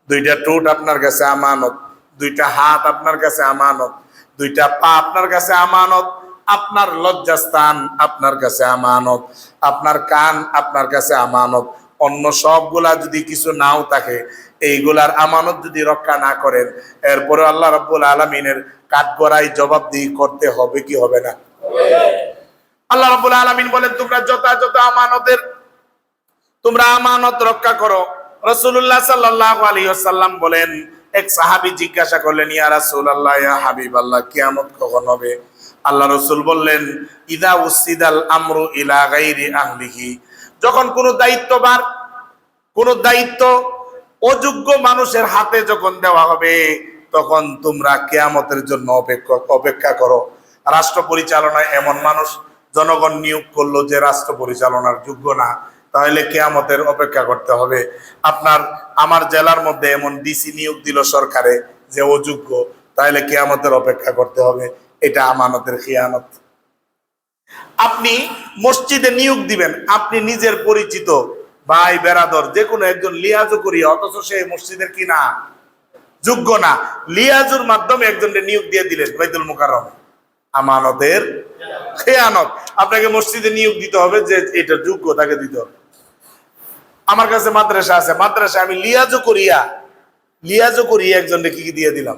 দুইটা ঠোঁট আপনার কাছে আমানত, দুইটা হাত আপনার কাছে আমানত, দুইটা পা আপনার কাছে আমানত, আপনার লজ্জাস্থান আপনার কাছে আমানত, আপনার কান আপনার কাছে আমানত। অন্য সবগুলা যদি কিছু নাও থাকে, এইগুলার আমানত যদি রক্ষা না করেন, এরপরে আল্লাহ রাব্বুল আলামিনের কাঠগড়ায় জবাবদিহি করতে হবে কি হবে না? আল্লাহ রাব্বুল আলামিন বলেন, তোমরা যথাযথ আমানতের তোমরা আমানত রক্ষা করো। রাসূলুল্লাহ সাল্লাল্লাহু আলাইহি ওয়াসাল্লাম বলেন, এক সাহাবী জিজ্ঞাসা করলেন, ইয়া রাসূলুল্লাহ, ইয়া হাবিবাল্লাহ, কিয়ামত কখন হবে? আল্লাহ রাসূল বললেন, ইদা উসিদাল আমরু ইলা গায়রি আহলিহি। যখন কোনো দায়িত্ব অযোগ্য মানুষের হাতে যখন দেওয়া হবে, তখন তোমরা কিয়ামতের জন্য অপেক্ষা করো। রাষ্ট্র পরিচালনায় এমন মানুষ জনগণ নিয়োগ করলো যে রাষ্ট্র পরিচালনার যোগ্য না, তাহলে কিয়ামতের অপেক্ষা করতে হবে। আমার জেলার মধ্যে এমন ডিসি নিয়োগ দিল সরকারে যে অযোগ্য, তাহলে কিয়ামতের অপেক্ষা করতে হবে। এটা আমানতের খিয়ানত। আপনি মসজিদে নিয়োগ দিবেন, আপনি নিজের পরিচিত ভাই বেরাদর যে কোনো একজন লিয়াজু করিয়া, অথচ সে মসজিদের কি না, যোগ্য না, লিয়াজুর মাধ্যমে একজনকে নিয়োগ দিয়ে দিলেন বাইতুল মুকাররমে। আমানতের খেয়ানত। আপনাকে মসজিদে নিয়োগ দিতে হবে, যে এটা যোগ্য তাকে দিতে হবে। আমার কাছে মাদ্রাসা আছে, মাদ্রাসা আমি লিয়াজু করিয়া একজনকে কি দিয়ে দিলাম,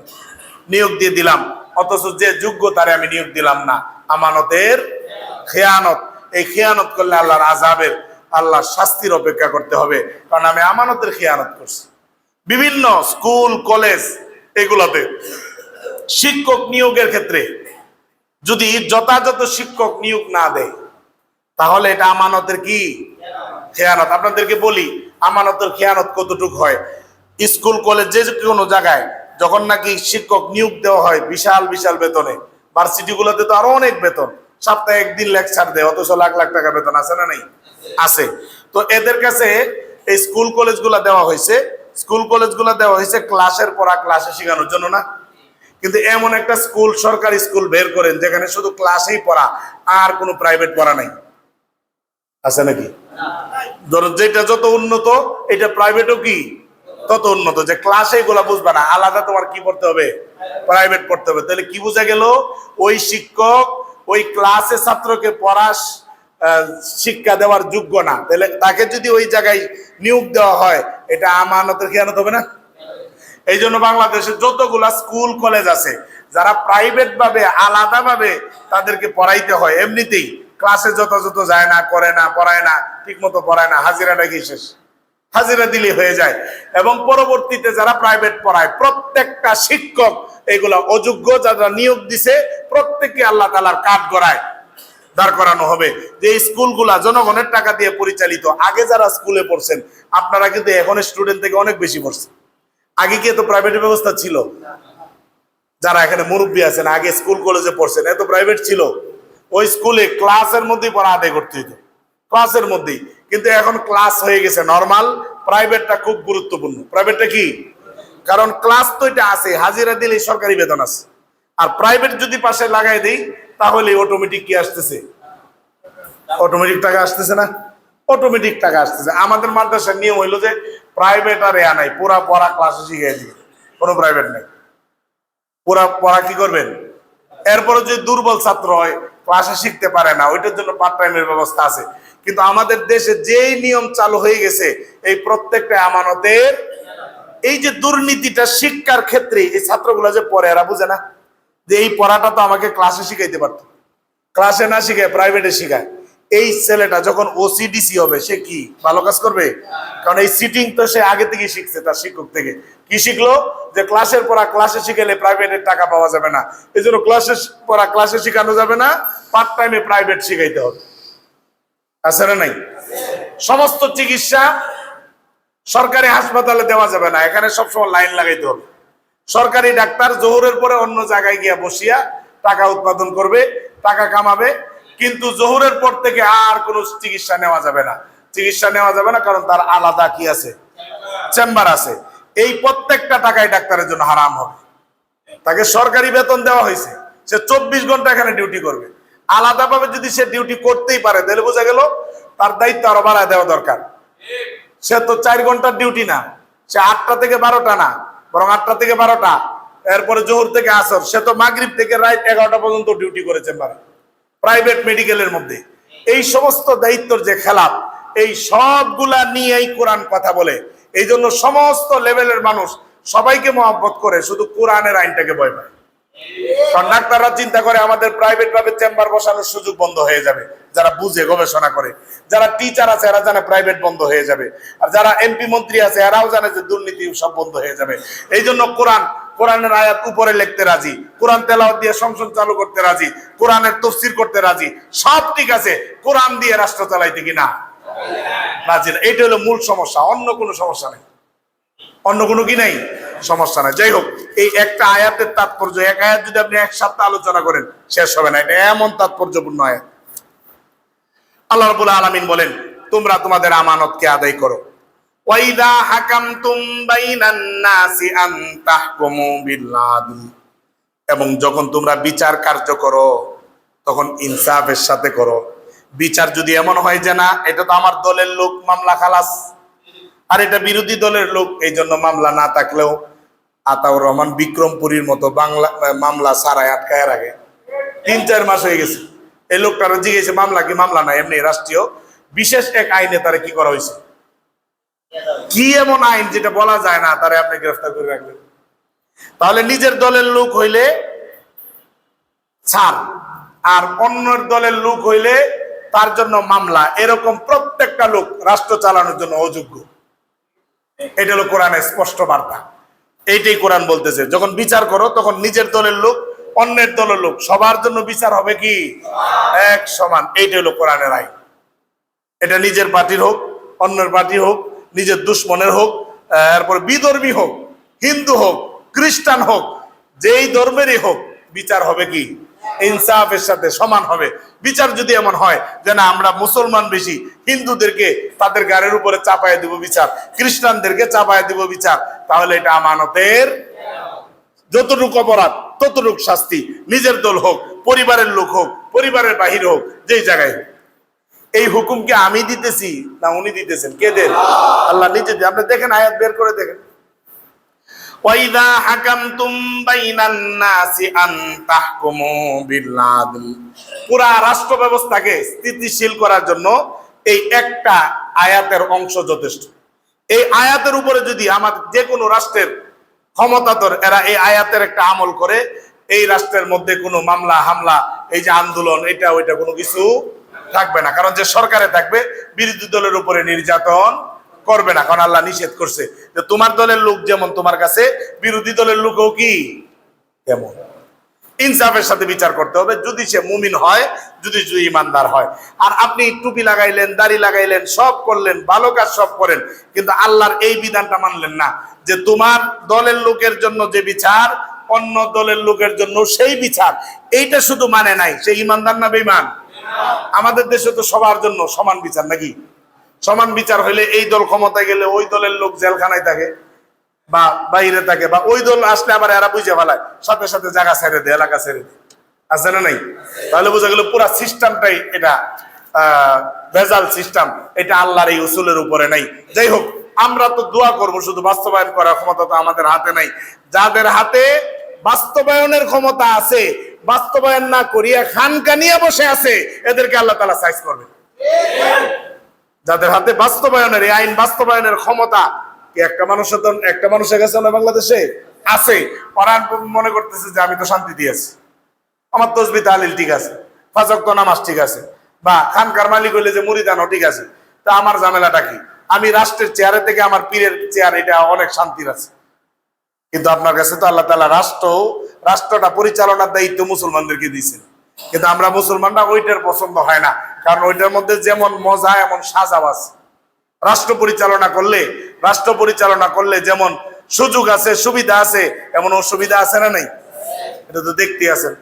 নিয়োগ দিয়ে দিলাম, অথচ যে যোগ্য তারে আমি নিয়োগ দিলাম না। আমানতের খেয়ানত। এই খেয়ানত করলে আল্লাহর আযাবের, আল্লাহর শাস্তির অপেক্ষা করতে হবে, কারণ আমি আমানতের খেয়ানত করছি। বিভিন্ন স্কুল কলেজ এগুলোতে শিক্ষক নিয়োগের ক্ষেত্রে যদি যথাযথ শিক্ষক নিয়োগ না দেয়, তাহলে এটা আমানতের কি? খেয়ানত। আপনাদেরকে বলি আমানতের খেয়ানত কতটুকু হয়। স্কুল কলেজ যে কোনো জায়গায় যখন নাকি শিক্ষক নিয়োগ দেওয়া হয় বিশাল বিশাল বেতনে, ভার্সিটি গুলোতে তো আরো অনেক বেতন, সপ্তাহে একদিন লেকচার দেয়, অথচ লাখ লাখ টাকা বেতন আছে না নাই? আছে। তো এদের কাছে এই স্কুল কলেজগুলো দেওয়া হয়েছে ক্লাসের পড়া ক্লাসে শেখানোর জন্য না। কিন্তু এমন একটা স্কুল, সরকারি স্কুল বের করেন যেখানে শুধু ক্লাসেই পড়া, আর কোনো প্রাইভেট পড়া নাই, আছে নাকি? ধরো যেটা যত উন্নত, এটা প্রাইভেটও কি তত উন্নত। যে ক্লাসে এগুলা বুঝবা না, আলাদা তোমার কি পড়তে হবে? প্রাইভেট পড়তে হবে। তাহলে কি বোঝা গেল? ওই শিক্ষক ওই ক্লাসে ছাত্রকে শিক্ষা দেওয়ার যোগ্য না, তাহলে তাকে যদি ওই জায়গায় নিয়োগ দেওয়া হয়, এটা আমানতের খেয়ানত হবে না? এই জন্য বাংলাদেশে যতগুলা স্কুল কলেজ আছে, যারা প্রাইভেট ভাবে আলাদা ভাবে তাদেরকে পড়াইতে হয়, এমনিতেই ক্লাসে যথাযথ যায় না, করে না, পড়ায় না, ঠিক মতো পড়ায় না, হাজিরাটা কি শেষ, হাজিরা দিলে হয়ে যায়। এবং পরবর্তীতে যারা প্রাইভেট পড়ায়, প্রত্যেকটা শিক্ষক এগুলা অযোগ্য যারা নিয়োগ দিছে, প্রত্যেককে আল্লাহ তাআলার কাঠগড়ায় দাঁড় করানো হবে। যে স্কুলগুলা জনগণের টাকা দিয়ে পরিচালিত, আগে যারা স্কুলে পড়ছেন আপনারা কিন্তু এখন স্টুডেন্ট থেকে অনেক বেশি পড়ছেন। আগে কি এত প্রাইভেটের ব্যবস্থা ছিল? যারা এখানে মুরব্বী আছেন, আগে স্কুল কলেজে পড়ছেন, এত প্রাইভেট ছিল? ওই স্কুলে ক্লাসের মধ্যেই পড়া আদায় করতে হইতো, ক্লাসের মধ্যেই। কিন্তু এখন ক্লাস হয়ে গেছে নরমাল, প্রাইভেটটা খুব গুরুত্বপূর্ণ। প্রাইভেটটা কি? কারণ ক্লাস তো এটা আছে, হাজিরা দিলে সরকারি বেতন আছে। আর প্রাইভেট যদি পাশে লাগাই দিই, তাহলে অটোমেটিক কি আসতেছে? অটোমেটিক টাকা আসতেছে না? অটোমেটিক টাকা আসতেছে। আমাদের মাদ্রাসার নিয়ম হইলো যে প্রাইভেট আর এয়া নাই, পুরা পড়া ক্লাসে শিখিয়ে দিবে, কোনো প্রাইভেট নাই। পুরা পড়া কি করবেন? এরপরে যদি দুর্বল ছাত্র হয়, ক্লাসে শিখতে পারে না, ওইটার জন্য পার্ট টাইমের ব্যবস্থা আছে। কিন্তু আমাদের দেশে যেই নিয়ম চালু হয়ে গেছে, এই প্রত্যেকটা আমানতের, এই যে দুর্নীতিটা শিক্ষার ক্ষেত্রে, এই ছাত্রগুলো যে পড়ে এরা বুঝে না যে এই পড়াটা তো আমাকে ক্লাসে শিখাইতে পারতো, ক্লাসে না শিখায় প্রাইভেটে শিখায়। এই ছেলেটা যখন ওসিডিসি হবে সে কি ভালো কাজ করবে? কারণ এই সিটিং তো সে আগে থেকে শিখছে তার শিক্ষক থেকে। কি শিখলো? যে ক্লাসের পড়া ক্লাসে শিখালে প্রাইভেটের টাকা পাওয়া যাবে না, এই জন্য ক্লাসের পড়া ক্লাসে শিখানো যাবে না, পার্ট টাইমে প্রাইভেট শিখাইতে হবে। আছে না নাই? সমস্ত চিকিৎসা সরকারি হাসপাতালে দেওয়া যাবে না, এখানে সবসময় লাইন লাগাইতে হবে। সরকারি ডাক্তার জোহরের পরে অন্য জায়গায় গিয়া বসিয়া টাকা উৎপাদন করবে, টাকা কামাবে, কিন্তু জোহরের পর থেকে আর কোনো চিকিৎসা নেওয়া যাবে না। চিকিৎসা নেওয়া যাবে না কারণ তার আলাদা কি আছে? চেম্বার আছে। এই প্রত্যেকটা টাকাই ডাক্তারের জন্য হারাম হবে। তাকে সরকারি বেতন দেওয়া হয়েছে, সে 24 ঘন্টা এখানে ডিউটি করবে। আলাদাভাবে যদি সে ডিউটি করতেই পারে তাহলে বোঝা গেল তার দায়িত্ব আরো বাড়ায় দেওয়া দরকার। সে তো 4 ঘন্টার ডিউটি না, সে 8টা থেকে 12টা না, বরং 8টা থেকে 12টা, এরপরে জোহর থেকে আসর, সে তো মাগরিব থেকে রাত 11টা পর্যন্ত ডিউটি করে চেম্বারে প্রাইভেট মেডিকেলের মধ্যে। এই সমস্ত দায়িত্বর যে খেলাপ, এই সবগুলা নিয়েই কোরআন কথা বলে। এই জন্য সমস্ত লেভেলের মানুষ সবাইকে মহব্বত করে, শুধু কোরআনের আইনটাকে ভয় পায়। কারণ ডাক্তাররা চিন্তা করে আমাদের প্রাইভেট ভাবে চেম্বার বসানোর সুযোগ বন্ধ হয়ে যাবে। যারা বুঝে গবেষণা করে, যারা টিচার আছে এরা জানে প্রাইভেট বন্ধ হয়ে যাবে, আর যারা এমপি মন্ত্রী আছে এরাও জানে যে দুর্নীতি সব বন্ধ হয়ে যাবে। এই জন্য কোরআনের আয়াত উপরে লিখতে রাজি, কোরআন তেলাওয়াত দিয়ে সংসদ চালু করতে রাজি, কোরআনের তাফসীর করতে রাজি, সব ঠিক আছে, কোরআন দিয়ে রাষ্ট্র চালাইতে কিনা রাজি না। এইটা হলো মূল সমস্যা, অন্য কোনো সমস্যা নেই, অন্য কোনো কি নাই সমস্যা নাই। যাই হোক, এই একটা আয়াতের তাৎপর্য, এক আয়াত যদি আপনি এক সপ্তাহ আলোচনা করেন শেষ হবে না, এটা এমন তাৎপর্যপূর্ণ আয়াত। আল্লাহ রাব্বুল আলামিন বলেন, তোমরা তোমাদের আমানতকে আদায় করো। ওয়াইদা হাকামতুম বাইনান নাসি আন তাহকুমু বিল আদল, এবং যখন তোমরা বিচার কার্য করো তখন ইনসাফের সাথে করো। বিচার যদি এমন হয় যে না এটা তো আমার দলের লোক, মামলা খালাস, আর এটা বিরোধী দলের লোক, এই জন্য মামলা না থাকলেও আতাউর রহমান বিক্রমপুরীর মতো বাংলা মামলা সারায় আটকায় রাখে, 3-4 মাস হয়ে গেছে। এই লোকটারও জিজ্ঞেসে মামলা কি? মামলা নাই, এমনি রাষ্ট্রীয় বিশেষ এক আইনে তারা কি করা হয়েছে? কি এমন আইন যেটা বলা যায় না তারা আপনি গ্রেফতার করে রাখবেন? তাহলে নিজের দলের লোক হইলে ছাড়, আর অন্যের দলের লোক হইলে তার জন্য মামলা। এরকম প্রত্যেকটা লোক রাষ্ট্র চালানোর জন্য অযোগ্য। এটা হলো কোরআনের স্পষ্ট বার্তা। এইটাই কোরআন বলতেছে, যখন বিচার করো তখন নিজের দলের লোক, অন্যের দলের লোক, সবার জন্য বিচার হবে কি এক সমান। এইটা হলো কোরআনের আইন। এটা নিজের পার্টির হোক, অন্যের পার্টি হোক, নিজের দুশ্মনের হোক, এরপর বিধর্মী হোক, হিন্দু হোক, খ্রিস্টান হোক, যেই ধর্মেরই হোক, বিচার হবে কি ইনসাফের সাথে সমান হবে। বিচার যদি এমন হয় যে না আমরা মুসলমান বেশি, হিন্দুদেরকে তাদের গাড়ির উপরে চাপায় দিব বিচার, খ্রিস্টানদেরকে চাপায় দিব বিচার, তাহলে এটা আমানতের যতটুকু অপরাধ ততটুক শাস্তি, নিজের দল হোক, পরিবারের লোক হোক, পরিবারের বাহির হোক, যেই জায়গায় হোক। এই হুকুম কি আমি দিতেছি না উনি দিতেছেন? কে দেন? আল্লাহ নিজে। আপনি দেখেন, আয়াত বের করে দেখেন, ওয়াইদা হাকামতুম বাইনান নাসি আন তাহকুমু বিল আদল। পুরা রাষ্ট্র ব্যবস্থাকে স্থিতিশীল করার জন্য এই একটা আয়াতের অংশ যথেষ্ট। এই আয়াতের উপরে যদি আমাদের যে কোনো রাষ্ট্রের ক্ষমতাধর এরা এই আয়াতের একটা আমল করে, এই রাষ্ট্রের মধ্যে কোনো মামলা হামলা, এই যে আন্দোলন, এটা ওইটা কোনো কিছু থাকবে না। কারণ যে সরকারে থাকবে বিরোধী দলের উপরে নির্যাতন করবে না, কারণ আল্লাহ নিষেধ করছে যে তোমার দলের লোক যেমন তোমার কাছে, বিরোধী দলের লোকও কি তেমন। ইনসাফের সাথে বিচার করতে হবে, যদি সে মুমিন হয়, যদি ইমানদার হয়। আর আপনি টুপি লাগাইলেন, দাড়ি লাগাইলেন, সব করলেন, ভালো কাজ সব করেন, কিন্তু আল্লাহর এই বিধানটা মানলেন না যে তোমার দলের লোকের জন্য যে বিচার অন্য দলের লোকের জন্য সেই বিচার, এইটা শুধু মানে নাই, সে ইমানদার না বেঈমান? আমাদের দেশে তো সবার জন্য সমান বিচার, নাকি? সমান বিচার হইলে এই দল ক্ষমতায় গেলে ওই দলের লোক জেলখানায় থাকে বা বাইরে থাকে, বা ওই দল আসলে আবার এরা বুঝে ফেলায়, সাথে সাথে জায়গা ছেড়ে দেয়, এলাকা ছেড়ে দেয়। আছে না নাই? তাহলে বোঝা গেল পুরা সিস্টেমটাই এটা ভেজাল সিস্টেম, এটা আল্লাহর এই উসুলের উপরে নাই। যাই হোক, আমরা তো দোয়া করব, শুধু বাস্তবায়ন করার ক্ষমতা তো আমাদের হাতে নাই। যাদের হাতে বাস্তবায়নের ক্ষমতা আছে, বাস্তবায়ন না করিয়া খানকা নিয়ে বসে আছে, এদেরকে আল্লাহ তাআলা সাইজ করবে। যাদের হাতে বাস্তবায়নের, এই আইন বাস্তবায়নের ক্ষমতা কি একটা মানুষের কাছে না বাংলাদেশে আছে। ওরা মনে করতেছে যে আমি তো শান্তি দিয়েছি, আমার তসবিহ তাহলিল ঠিক আছে, 5 ওয়াক্ত নামাজ ঠিক আছে, বা খানকার মালিক হইলে যে মুরিদানও ঠিক আছে, তা আমার ঝামেলাটা কি? আমি রাষ্ট্রের চেয়ারে থেকে আমার পীরের চেয়ার, এটা অনেক শান্তির আছে। কিন্তু আপনার কাছে তো আল্লাহ তাআলা রাষ্ট্রটা পরিচালনার দায়িত্ব মুসলমানদেরকে দিয়েছেন, কিন্তু আমরা মুসলমানরা ওইটার পছন্দ হয় না, কারণ ওইটার মধ্যে যেমন মজা এমন সাজাও আছে। রাষ্ট্র পরিচালনা করলে যেমন সুযোগ আছে, সুবিধা আছে, এমন অসুবিধা আছে না নাই? এটা তো দেখতে আছেন,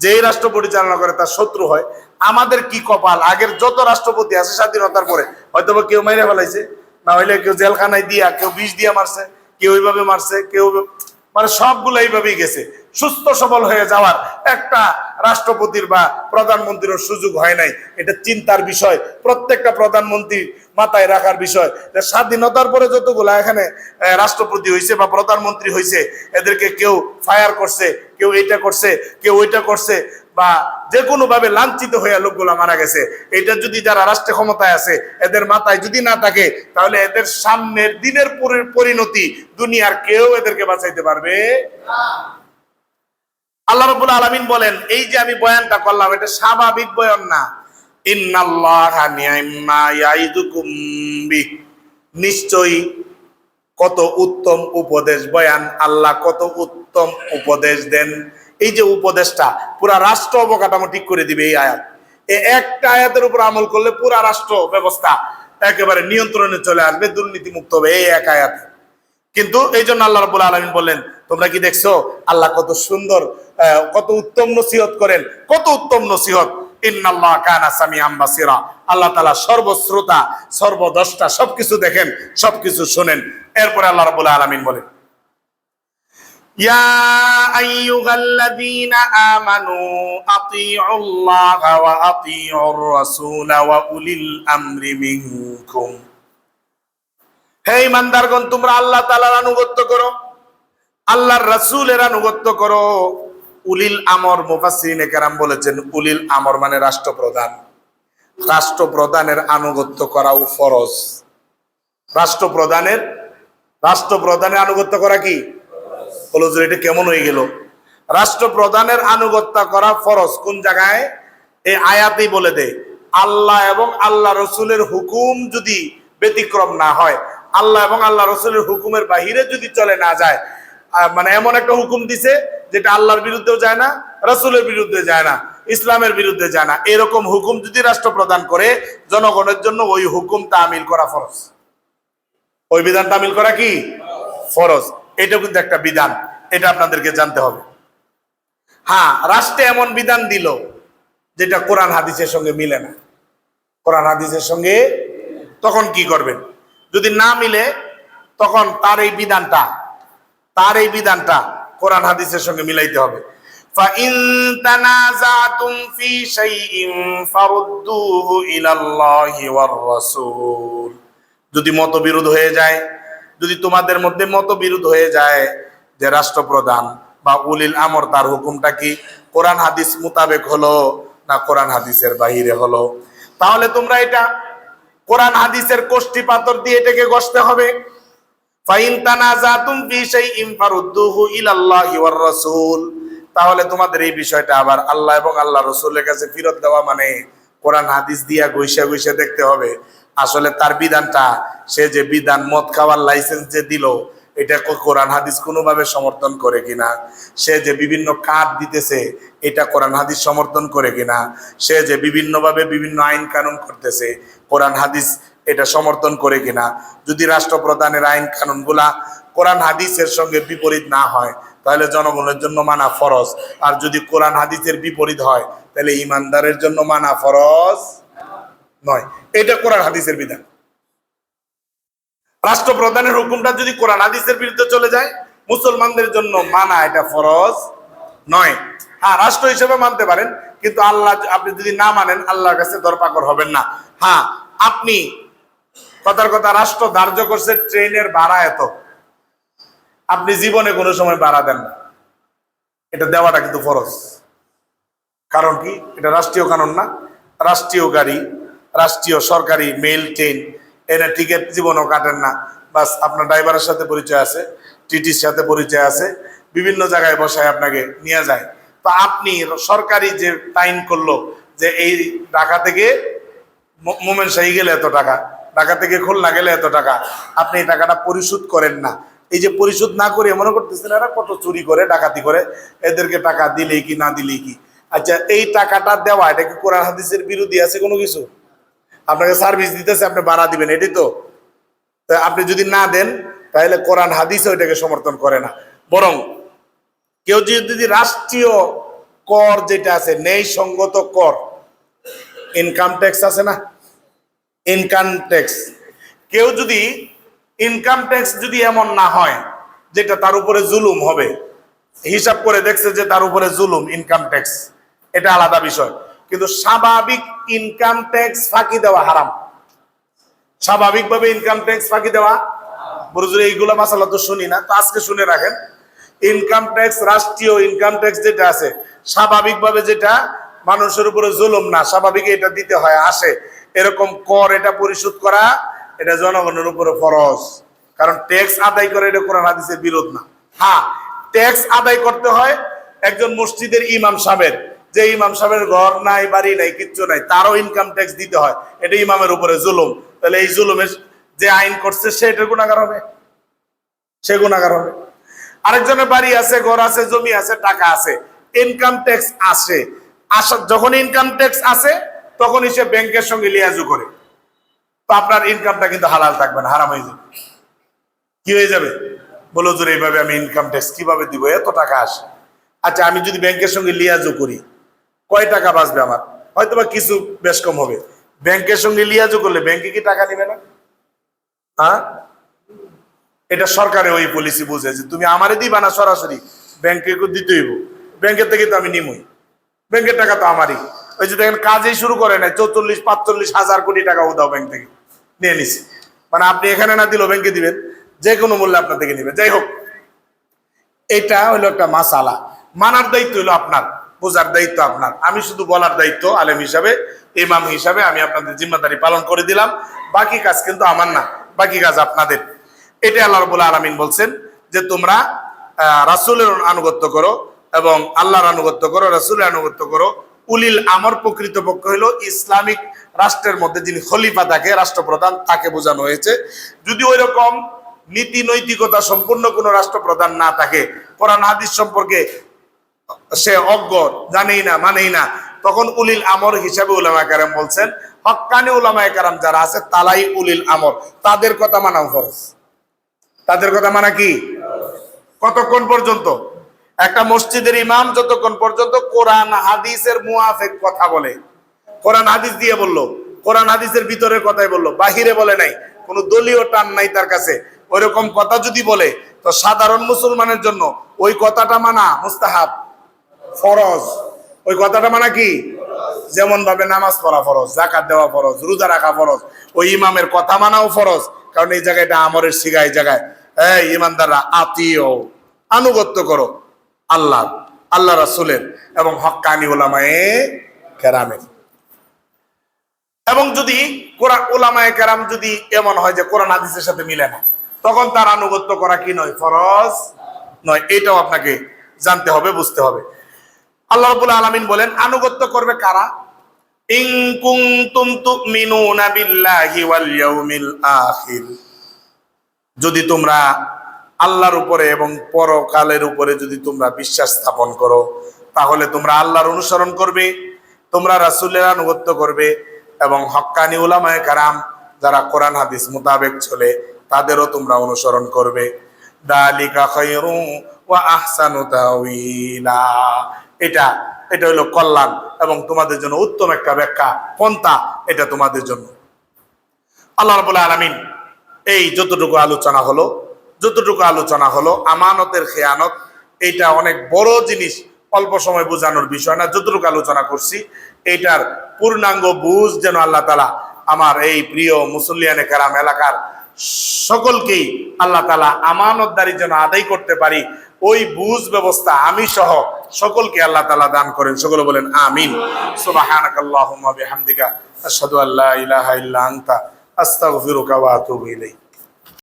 যেই রাষ্ট্র পরিচালনা করে তার শত্রু হয়। আমাদের কি কপাল, আগের যত রাষ্ট্রপতি আছে স্বাধীনতার পরে হয়তো কেউ মাইরে ফেলাইছে, না হইলে কেউ জেলখানায় দিয়া, কেউ বিষ দিয়া মারছে, কেউ ওইভাবে মারছে, কেউ মানে সবগুলো এইভাবেই গেছে। সুস্থ সবল হয়ে যাওয়ার একটা রাষ্ট্রপতির বা প্রধানমন্ত্রীর সুযোগ হয় নাই। এটা চিন্তার বিষয়, প্রত্যেকটা প্রধানমন্ত্রী মাথায় রাখার বিষয়। স্বাধীনতার পরে যতগুলা এখানে রাষ্ট্রপতি হয়েছে বা প্রধানমন্ত্রী হয়েছে, এদেরকে কেউ ফায়ার করছে, কেউ এইটা করছে, কেউ ওইটা করছে, বা যে কোনো ভাবে লাঞ্ছিত হয়ে লোকগুলা মারা গেছে। এটা যদি যারা রাষ্ট্র ক্ষমতায় আছে এদের মাথায় যদি না থাকে, তাহলে এদের সামনের দিনের পরিণতি দুনিয়ার কেউ এদেরকে বাঁচাইতে পারবে না। আল্লাহ রাব্বুল আলামিন বলেন, এই যে আমি বয়ানটা করলাম এটা স্বাভাবিক বয়ান না। ইন্নাল্লাহা নি'মা ইয়াইদুকুম বিহ, নিশ্চয়ই কত উত্তম উপদেশ বয়ান, আল্লাহ কত উত্তম উপদেশ দেন। এই যে উপদেশটা পুরা রাষ্ট্র অবকাঠামো ঠিক করে দিবে এই আয়াত। এই একটা আয়াতের উপর আমল করলে পুরা রাষ্ট্র ব্যবস্থা একেবারে নিয়ন্ত্রণে চলে আসবে, দুর্নীতি মুক্ত হবে এই এক আয়াতে। কিন্তু এই জন্য আল্লাহ রাব্বুল আলামিন বললেন, তোমরা কি দেখছো আল্লাহ কত সুন্দর, কত উত্তম নসিহত করেন, কত উত্তম নসিহত। ইন্নাল্লাহ কানা সামিআম বাসীরা, আল্লাহ তাআলা সর্বশ্রোতা, সর্বদ্রষ্টা, সবকিছু দেখেন, সবকিছু শুনেন। এরপরে আল্লাহ রাব্বুল আলামিন বলেন, ইয়া আইয়ুহাল্লাযীনা আমানু আতিউল্লাহা ওয়া আতিউর রাসূলা ওয়া উলিল আমরি মিনকুম। হে ঈমানদারগণ, তোমরা আল্লাহ তাআলার আনুগত্য করো, আল্লাহর রাসূলের আনুগত্য করো। উলিল আমর, মুফাসসিরিনে কেরাম বলেছেন উলিল আমর মানে রাষ্ট্রপ্রধান। রাষ্ট্রপ্রধানের আনুগত্য করাও ফরজ। রাষ্ট্রপ্রধানের আনুগত্য করা কি বলো, যে এটা কেমন হয়ে গেল? রাষ্ট্রপ্রধানের আনুগত্য করা ফরজ। কোন জায়গায়? এই আয়াতেই বলে দেয়, আল্লাহ এবং আল্লাহ রসুলের হুকুম যদি ব্যতিক্রম না হয়, আল্লাহ এবং আল্লাহ রসুলের হুকুমের বাহিরে যদি চলে না যায়, মানে এমন একটা হুকুম দিছে যেটা আল্লাহর বিরুদ্ধেও যায় না, রসুলের বিরুদ্ধে যায় না, ইসলামের বিরুদ্ধে যায় না, এরকম হুকুম যদি রাষ্ট্রপ্রধান করে, জনগণের জন্য ওই হুকুম তামিল করা ফরজ। ওই বিধান তামিল করা কি ফরজ। এটা কিন্তু একটা বিধান, এটা আপনাদেরকে জানতে হবে। হ্যাঁ, রাষ্ট্রে এমন বিধান দিল যেটা কোরআন হাদিসের সঙ্গে মিলে না, কোরআন হাদিসের সঙ্গে, তখন কি করবেন? যদি না মিলে তখন তার এই বিধানটা কোরআন হাদিসের সঙ্গে মিলাইতে হবে। فَإِن تَنَازَعْتُمْ فِي شَيْءٍ فَرُدُّوهُ إِلَى اللَّهِ وَالرَّسُولِ। যদি মতবিরোধ হয়ে যায়, যদি তোমাদের মধ্যে মতবিরোধ হয়ে যায় যে রাষ্ট্রপ্রধান বা উলিল আমর তার হুকুমটা কি কোরআন হাদিস মোতাবেক হলো না কোরআন হাদিসের বাহিরে হলো, তাহলে তোমরা এটা কোরআন হাদিসের কোষ্ঠী পাথর দিয়ে এটাকে গসতে হবে। ফাইন তানাজাতুম ফি শাইইন ফারুদ্দুহু ইলাল্লাহি ওয়ার রাসূল, তাহলে তোমাদের এই বিষয়টা আবার আল্লাহ এবং আল্লাহ রাসূলের কাছে ফেরত দেওয়া, মানে কোরআন হাদিস দিয়া গইসা দেখতে হবে আসলে তার বিধানটা, সে যে বিধান মদ খাওয়ার লাইসেন্স যে দিল, এটা কোরআন হাদিস কোনোভাবে সমর্থন করে কিনা, সে যে বিভিন্ন কার্ড দিতেছে এটা কোরআন হাদিস সমর্থন করে কিনা, সে যে বিভিন্নভাবে বিভিন্ন আইন কানুন করতেছে কোরআন হাদিস এটা সমর্থন করে কিনা। যদি রাষ্ট্রপ্রধানের আইন কানুনগুলা কোরআন হাদিসের সঙ্গে বিপরীত না হয় তাহলে জনগণের জন্য মানা ফরজ, আর যদি কোরআন হাদিসের বিপরীত হয় তাহলে ইমানদারের জন্য মানা ফরজ নয়। এটা কোরআন হাদিসের বিধান। রাষ্ট্রপ্রধানের হুকুমটা যদি কোরআন হাদিসের বিরুদ্ধে চলে যায়, মুসলমানদের জন্য মানা এটা ফরজ নয়। হ্যাঁ, রাষ্ট্র হিসেবে মানতে পারেন, কিন্তু আল্লাহ আপনি যদি না মানেন আল্লাহর কাছে দরপাকড় হবেন না। হ্যাঁ, আপনি কথার কথা রাষ্ট্র ধার্য করছে ট্রেনের ভাড়া এত, আপনি জীবনে কোনো সময় ভাড়া দেন না, এটা দেওয়াটা কিন্তু ফরজ। কারণ কি? এটা রাষ্ট্রীয় কানুন না, রাষ্ট্রীয় গাড়ি, রাষ্ট্রীয় সরকারি মেইল ট্রেন, এনে টিকিট জীবনও কাটেন না, বাস আপনার ড্রাইভারের সাথে পরিচয় আছে, টিটির সাথে পরিচয় আছে, বিভিন্ন জায়গায় বসায় আপনাকে নিয়ে যায়। তো আপনি সরকারি যে টাইম করলো যে এই ঢাকা থেকে মোমেনশাহী গেলে এত টাকা, ঢাকা থেকে খুলনা গেলে এত টাকা, আপনি এই টাকাটা পরিশোধ করেন না। এই যে পরিশোধ না করে মনে করতেছেন এরা কত চুরি করে ডাকাতি করে, এদেরকে টাকা দিলেই কি না দিলেই কি। আচ্ছা, এই টাকাটা দেওয়া এটা কি কোরআন হাদিসের বিরোধী আছে কোনো কিছু? আপনাকে সার্ভিস দিতেছে, আপনি ভাড়া দিবেন, এটাই তো। আপনি যদি না দেন তাহলে কোরআন হাদিস ওইটাকে সমর্থন করে না। বরং কেউ যদি রাষ্ট্রীয় কর যেটা আছে, ন্যায় সঙ্গত কর, ইনকাম ট্যাক্স আছে না, ইনকাম ট্যাক্স, কেউ যদি ইনকাম ট্যাক্স যদি এমন না হয় যেটা তার উপরে জুলুম হবে, হিসাব করে দেখছে যে তার উপরে জুলুম ইনকাম ট্যাক্স, এটা আলাদা বিষয়। কিন্তু স্বাভাবিক ইনকাম ট্যাক্স ফাঁকি দেওয়া হারাম। স্বাভাবিকভাবে ইনকাম ট্যাক্স ফাঁকি দেওয়া, বুঝলে এইগুলো মাসালা তো শুনি না, তো আজকে শুনে রাখেন। ইনকাম ট্যাক্স, রাষ্ট্রীয় ইনকাম ট্যাক্স যেটা আছে, স্বাভাবিকভাবে যেটা মানুষের উপরে জুলুম না, স্বাভাবিক এটা দিতে হয় আসে, এরকম কর এটা পরিশোধ করা, এটা জনগণের উপরে ফরজ। কারণ ট্যাক্স আদায় করে এটা কোরআন হাদিসের বিরোধ না। হ্যাঁ, ট্যাক্স আদায় করতে হয় একজন মসজিদের ইমাম সাহেবের, যে ইমাম সাহেবের ঘর নাই, বাড়ি নাই, কিচ্ছু নাই, তারও ইনকাম ট্যাক্স দিতে হয়, এটা ইমামের উপরে জুলুম। তাহলে এই জুলুমের যে আইন করছে সে এটার গুনাহগার হবে, সে গুনাহগার হবে। আরেকজনের বাড়ি আছে, ঘর আছে, জমি আছে, টাকা আছে, ইনকাম ট্যাক্স আসে, যখন ইনকাম ট্যাক্স আসে তখনই সে ব্যাংকের সঙ্গে লিয়াজু করে, তো আপনার ইনকামটা কিন্তু হালাল থাকবে না, হারাম হয়ে যাবে। কি হয়ে যাবে? বলো জোরে, এইভাবে আমি ইনকাম ট্যাক্স কিভাবে দিব, এত টাকা আসে। আচ্ছা, আমি যদি ব্যাংকের সঙ্গে লিয়াজু করি, কয় টাকা বাঁচবে আমার? হয়তো বা কিছু বেশ কম হবে। ব্যাংকের সঙ্গে লিয়াজু করলে ব্যাংকে কি টাকা নিবে না? হ্যাঁ, এটা সরকারে ওই পলিসি বুঝে যে তুমি আমারে দিবা না, সরাসরি ব্যাংকে দিতে হইব, ব্যাংকের থেকে তো আমি নিমই, ব্যাংকের টাকা তো আমারই। ওই যে দেখেন কাজেই শুরু করে নাই, 44-45 হাজার কোটি টাকা উদাও ব্যাংক থেকে নিয়ে নিছে, মানে আপনি এখানে না দিলেও ব্যাংকে দিবেন, যে কোনো মূল্যে আপনার থেকে নিবেন। যাই হোক, এটা হলো একটা মাসালা। মানার দায়িত্ব হলো আপনার, বোঝার দায়িত্ব আপনার, আমি শুধু বলার দায়িত্ব আলেম হিসাবে, ইমাম হিসাবে আমি আপনাদের জিম্মাদারি পালন করে দিলাম। বাকি কাজ কিন্তু আমার না, বাকি কাজ আপনাদের। এটা আল্লাহ রাব্বুল আলামিন বলছেন যে তোমরা রাসূলের আনুগত্য করো এবং আল্লাহর আনুগত্য করো, রাসূলের আনুগত্য করো। উলিল আমর প্রকৃতপক্ষ হলো ইসলামিক রাষ্ট্রের মধ্যে যিনি খলিফা থাকে, রাষ্ট্রপ্রধান, তাকে বোঝানো হয়েছে। যদি ওই রকম নীতি নৈতিকতা সম্পূর্ণ কোনো রাষ্ট্রপ্রধান না থাকে, কোরআন হাদিস সম্পর্কে সে অজ্ঞ, জানেই না, মানেই না, তখন উলিল আমর হিসাবে উলামায়ে কেরাম বলছেন, হক্কানি উলামায়ে কেরাম যারা আছে তালাই উলিল আমর, তাদের কথা মানাও ফরজ। তাদের কথা মানা কি? কতক্ষণ পর্যন্ত? একটা মসজিদের ইমাম যতক্ষণ পর্যন্ত কোরআন হাদিসের মুআফিক কথা বলে, কোরআন হাদিস দিয়ে বললো, কোরআন হাদিসের ভিতরের কথাই বললো, বাহিরে বলে নাই, কোনো দলীয় টান নাই তার কাছে, ওইরকম কথা যদি বলে তো সাধারণ মুসলমানের জন্য ওই কথাটা মানা মুস্তাহাব, ফরজ। ওই কথাটা মানা কি? যেমন ভাবে নামাজ পড়া ফরজ, যাকাত দেওয়া ফরজ, রোজা রাখা ফরজ, ওই ইমামের কথা মানাও ফরজ। কারণ এই জায়গাটা আমরের শিখায়, জায়গায় এই ইমানদাররা আতিও, আনুগত্য করো আল্লাহ, আল্লাহ রাসূলের এবং হক্কানি উলামায়ে কেরামের। এবং যদি কোরআন উলামায়ে কেরাম যদি এমন হয় যে কোরআন হাদিসের সাথে মিলে না, তখন তার আনুগত্য করা কি নয়? ফরজ নয়। এটাও আপনাকে জানতে হবে, বুঝতে হবে। আল্লাহ রাব্বুল আলামিন বলেন আনুগত্য করবে কারা? ইন কুনতুম তুমিনুনা বিল্লাহি ওয়াল ইয়াউমিল আখির, যদি তোমরা আল্লাহর উপরে এবং পরকালের উপরে যদি তোমরা বিশ্বাস স্থাপন করো, তাহলে তোমরা আল্লাহর অনুসরণ করবে, তোমরা রাসূলের আনুগত্য করবে এবং হক্কানি উলামায়ে কেরাম যারা কোরআন হাদিস মোতাবেক চলে তাদেরও তোমরা অনুসরণ করবে। দালিকা খায়রু ওয়া আহসানু তাওয়িলা, এটা হলো কল্যাণ এবং তোমাদের জন্য উত্তম একটা ব্যাখ্যা, পন্থা, এটা তোমাদের জন্য। আল্লাহ রাব্বুল আলামিন এই যতটুকু আলোচনা হলো আমানতের খেয়ানত, এইটা অনেক বড় জিনিস, অল্প সময় বোঝানোর বিষয় না। যতটুকু আলোচনা করছি এইটার পূর্ণাঙ্গ বুঝ যেন আল্লাহ তাআলা আমার এই প্রিয় মুসল্লিয়ানে কেরাম এলাকার সকলকেই আল্লাহ তাআলা আমানতদারি যেন আদায় করতে পারি, ওই বুঝ ব্যবস্থা আমি সহ সকলকে আল্লাহ তাআলা দান করেন। সকলে বলেন আমিন। সুবহানাকাল্লাহুম্মা বিহামদিকা আশহাদু আল্লা ইলাহা ইল্লা আনতা আস্তাগফিরুকা ওয়া আতুবু ইলাইক।